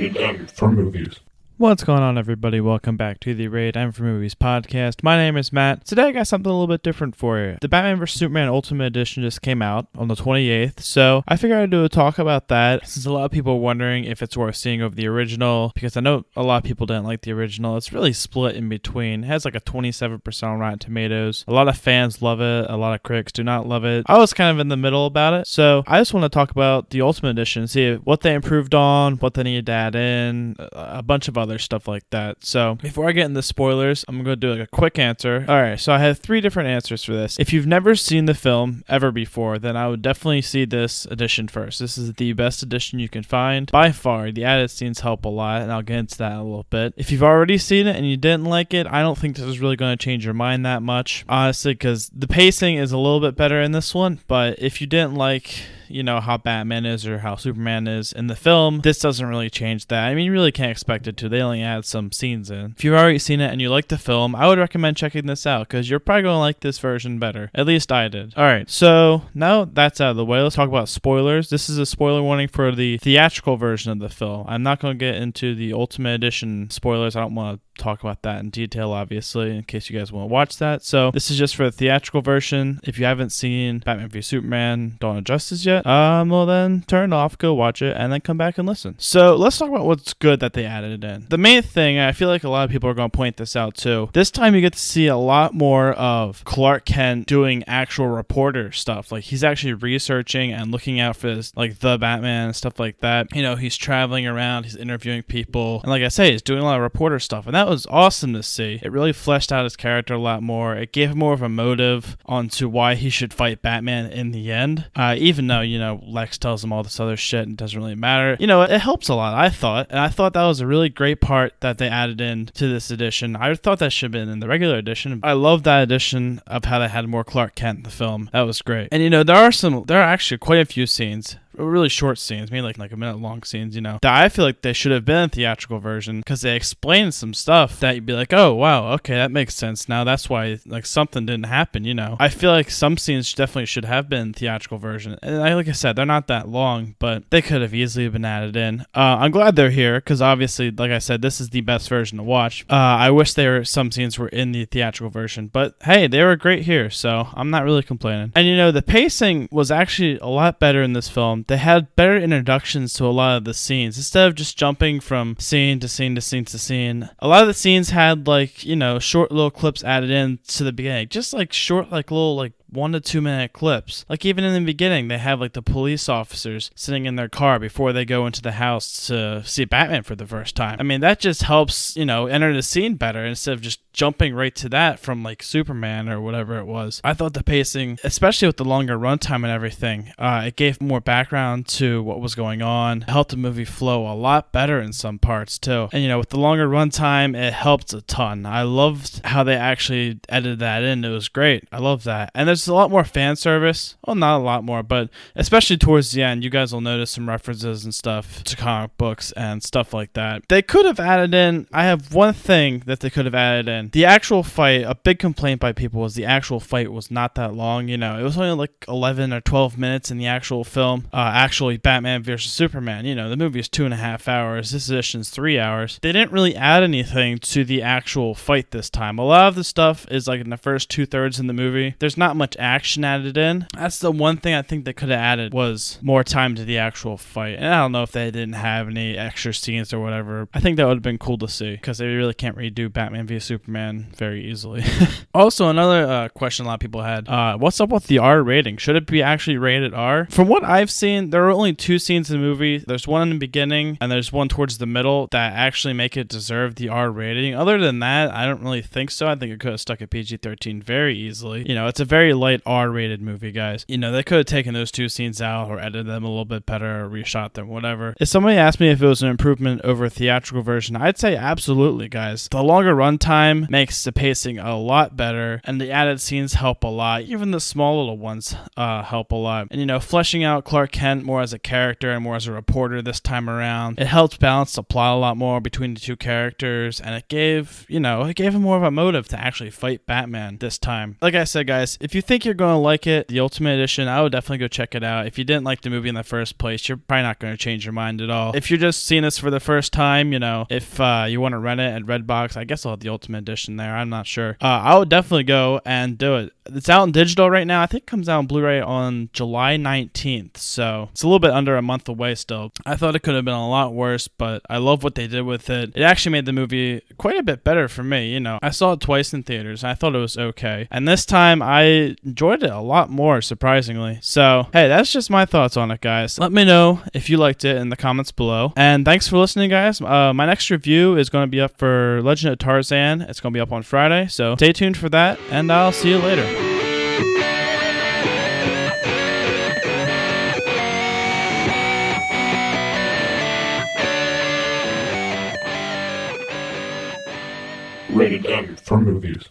Rated M for Movies. What's going on, everybody? Welcome back to the Rated M for Movies podcast. My name is Matt. Today I got something a little bit different for you. The Batman vs. Superman Ultimate Edition just came out on the 28th, so I figured I'd do a talk about that since a lot of people are wondering if it's worth seeing over the original, because I know a lot of people didn't like the original. It's really split in between. It has like a 27% on Rotten Tomatoes. A lot of fans love it. A lot of critics do not love it. I was kind of in the middle about it, so I just want to talk about the Ultimate Edition, see what they improved on, what they needed to add in, a bunch of other stuff like that. So before I get into spoilers, I'm going to do like a quick answer. Alright, so I have three different answers for this. If you've never seen the film ever before, then I would definitely see this edition first. This is the best edition you can find. By far, the added scenes help a lot, and I'll get into that in a little bit. If you've already seen it and you didn't like it, I don't think this is really going to change your mind that much, honestly, because the pacing is a little bit better in this one. But if you didn't like, how Batman is or how Superman is in the film, this doesn't really change that. I mean, you really can't expect it to. They only add some scenes in. If you've already seen it and you like the film, I would recommend checking this out because you're probably going to like this version better. At least I did. Alright, so now that's out of the way, let's talk about spoilers. This is a spoiler warning for the theatrical version of the film. I'm not going to get into the Ultimate Edition spoilers. I don't want to talk about that in detail, obviously, in case you guys want to watch that. So this is just for the theatrical version. If you haven't seen Batman v Superman Dawn of Justice yet, well then turn it off, go watch it, and then come back and listen. So let's talk about what's good that they added in. The main thing, I feel like a lot of people are going to point this out too, this time you get to see a lot more of Clark Kent doing actual reporter stuff. Like, he's actually researching and looking out for this, like the Batman and stuff like that. He's traveling around, he's interviewing people, and like I say, he's doing a lot of reporter stuff, and that was awesome to see. It really fleshed out his character a lot more. It gave him more of a motive onto why he should fight Batman in the end. Even though, Lex tells him all this other shit and it doesn't really matter. It helps a lot, I thought. And I thought that was a really great part that they added in to this edition. I thought that should have been in the regular edition. I love that edition of how they had more Clark Kent in the film. That was great. And there are actually quite a few scenes, really short scenes, maybe like a minute long scenes, that I feel like they should have been in theatrical version because they explained some stuff that you'd be like, oh wow, okay, that makes sense now. That's why like something didn't happen. I feel like some scenes definitely should have been in theatrical version, and like I said, they're not that long, but they could have easily been added in. I'm glad they're here because obviously, like I said, this is the best version to watch. I wish some scenes were in the theatrical version, but hey, they were great here, so I'm not really complaining. And the pacing was actually a lot better in this film. They had better introductions to a lot of the scenes instead of just jumping from scene to scene to scene to scene. A lot of the scenes had short little clips added in to the beginning, just like short, like little 1 to 2 minute clips. Like even in the beginning, they have like the police officers sitting in their car before they go into the house to see Batman for the first time. I mean, that just helps, enter the scene better instead of just jumping right to that from like Superman or whatever it was. I thought the pacing, especially with the longer runtime and everything, it gave more background to what was going on. It helped the movie flow a lot better in some parts too. And with the longer runtime, it helped a ton. I loved how they actually edited that in. It was great. I love that. And there's a lot more fan service. Well, not a lot more, but especially towards the end, you guys will notice some references and stuff to comic books and stuff like that. They could have added in, I have one thing that they could have added in. The actual fight, a big complaint by people was the actual fight was not that long. It was only like 11 or 12 minutes in the actual film. Actually, Batman vs. Superman, the movie is 2.5 hours. This edition's 3 hours. They didn't really add anything to the actual fight this time. A lot of the stuff is like in the first 2/3 in the movie. There's not much action added in. That's the one thing I think they could have added was more time to the actual fight. And I don't know if they didn't have any extra scenes or whatever. I think that would have been cool to see because they really can't redo Batman v Superman very easily. Also, another question a lot of people had, what's up with the R rating? Should it be actually rated R? From what I've seen, there are only 2 scenes in the movie. There's one in the beginning and there's one towards the middle that actually make it deserve the R rating. Other than that, I don't really think so. I think it could have stuck at PG-13 very easily. It's a very light R-rated movie, guys. They could have taken those 2 scenes out or edited them a little bit better or reshot them, whatever. If somebody asked me if it was an improvement over a theatrical version, I'd say absolutely, guys. The longer runtime makes the pacing a lot better, and the added scenes help a lot. Even the small little ones help a lot. And, fleshing out Clark Kent more as a character and more as a reporter this time around, it helped balance the plot a lot more between the 2 characters, and it gave him more of a motive to actually fight Batman this time. Like I said, guys, if you think you're going to like it. The Ultimate Edition, I would definitely go check it out. If you didn't like the movie in the first place, you're probably not going to change your mind at all. If you're just seeing this for the first time, if you want to rent it at Redbox, I guess I'll have the Ultimate Edition there. I'm not sure. I would definitely go and do it. It's out in digital right now. I think it comes out on Blu-ray on July 19th, so it's a little bit under a month away still. I thought it could have been a lot worse, but I love what they did with it. It actually made the movie quite a bit better for me. I saw it twice in theaters, and I thought it was okay. And this time, I enjoyed it a lot more, surprisingly. So, hey, that's just my thoughts on it, guys. Let me know if you liked it in the comments below. And thanks for listening, guys. My next review is going to be up for Legend of Tarzan. It's going to be up on Friday, so stay tuned for that, and I'll see you later. Rated M for movies.